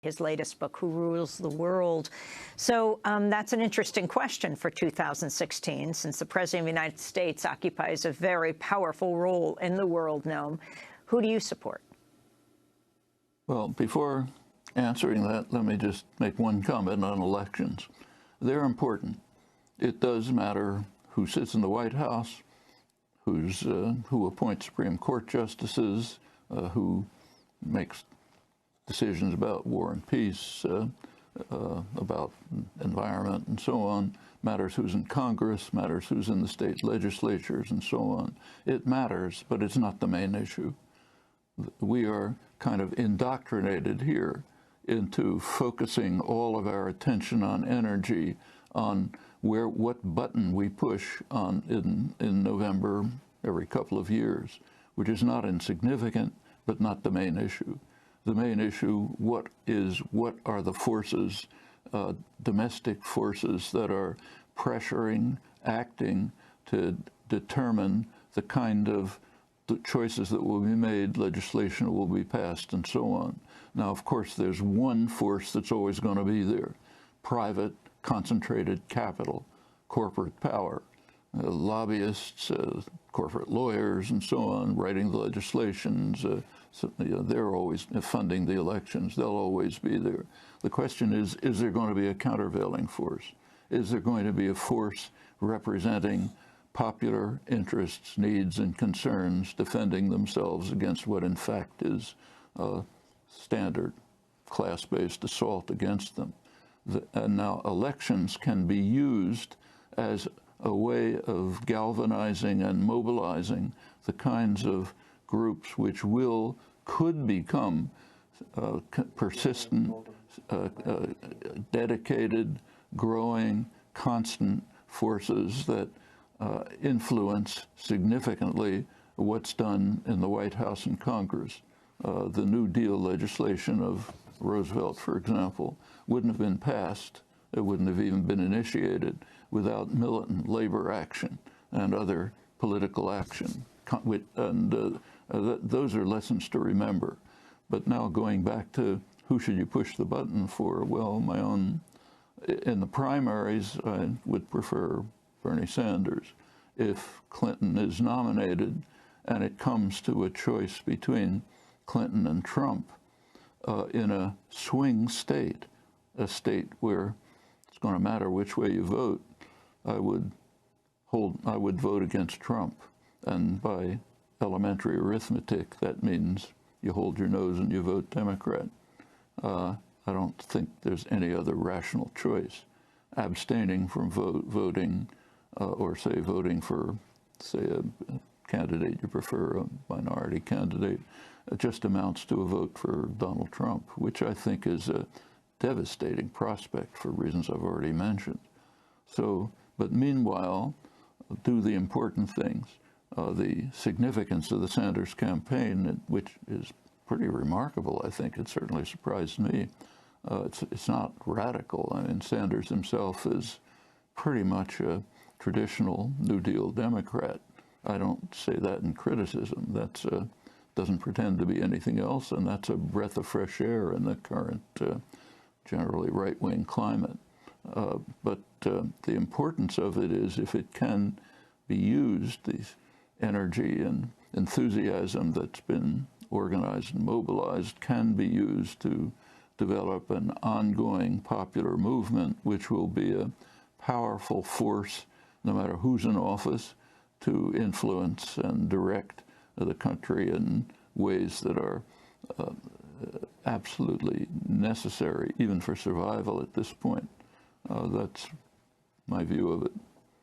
his latest book, Who Rules the World. So that's an interesting question for 2016, since the President of the United States occupies a very powerful role in the world, Noam. Who do you support? Well, before answering that, let me just make one comment on elections. They're important. It does matter who sits in the White House, who appoints Supreme Court justices, who makes decisions about war and peace, about environment and so on. Matters who's in Congress, matters who's in the state legislatures and so on. It matters, but it's not the main issue. We are kind of indoctrinated here into focusing all of our attention on energy, on what button we push on in November every couple of years, which is not insignificant, but not the main issue. The main issue, what are the forces, domestic forces that are pressuring, acting to determine the kind of choices that will be made, legislation that will be passed, and so on. Now, of course, there's one force that's always going to be there: private, concentrated capital, corporate power, lobbyists, corporate lawyers, and so on, writing the legislations. They're always funding the elections. They'll always be there. The question is there going to be a countervailing force? Is there going to be a force representing popular interests, needs, and concerns, defending themselves against what in fact is standard class-based assault against them? And now elections can be used as a way of galvanizing and mobilizing the kinds of groups which could become persistent, dedicated, growing, constant forces that influence significantly what's done in the White House and Congress. The New Deal legislation of Roosevelt, for example, wouldn't have been passed, it wouldn't have even been initiated without militant labor action and other political action. And those are lessons to remember. But now going back to who should you push the button for, well, in the primaries, I would prefer Bernie Sanders. If Clinton is nominated and it comes to a choice between Clinton and Trump in a swing state, a state where it's going to matter which way you vote, I would vote against Trump. And by elementary arithmetic, that means you hold your nose and you vote Democrat. I don't think there's any other rational choice. Abstaining from voting, or say voting for, say, a candidate you prefer, a minority candidate, just amounts to a vote for Donald Trump, which I think is a devastating prospect for reasons I've already mentioned. So, but meanwhile, do the important things. The significance of the Sanders campaign, which is pretty remarkable, I think. It certainly surprised me. It's not radical. I mean, Sanders himself is pretty much a traditional New Deal Democrat. I don't say that in criticism. That's doesn't pretend to be anything else, and that's a breath of fresh air in the current generally right-wing climate. But the importance of it is if it can be used, these energy and enthusiasm that's been organized and mobilized can be used to develop an ongoing popular movement which will be a powerful force, no matter who's in office, to influence and direct the country in ways that are absolutely necessary, even for survival at this point. That's my view of it.